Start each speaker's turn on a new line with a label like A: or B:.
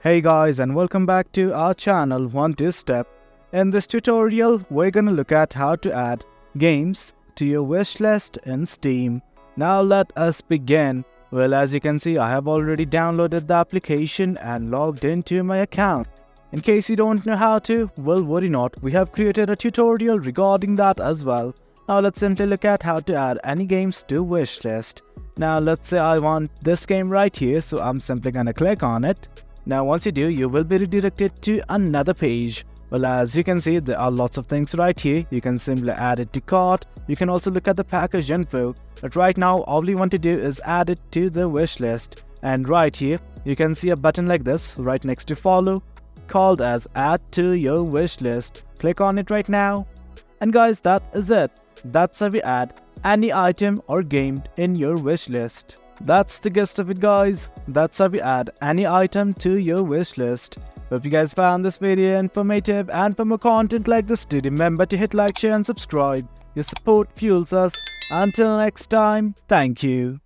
A: Hey guys, and welcome back to our channel 1-2-Step. In this tutorial, we're gonna look at how to add games to your wish list in Steam. Now let us begin. Well, as you can see, I have already downloaded the application and logged into my account. In case you don't know how to, well, worry not, we have created a tutorial regarding that as well. Now let's simply look at how to add any games to wishlist. Now let's say I want this game right here, so I'm simply gonna click on it. Now once you do, you will be redirected to another page. Well, as you can see, there are lots of things right here. You can simply add it to cart. You can also look at the package info. But right now, all we want to do is add it to the wish list. And right here, you can see a button like this right next to follow, called as add to your wish list. Click on it right now. And guys, that is it. That's how we add any item or game in your wish list. That's the gist of it, guys. That's how we add any item to your wish list. Hope you guys found this video informative, and for more content like this, do remember to hit like, share and subscribe. Your support fuels us. Until next time, thank you.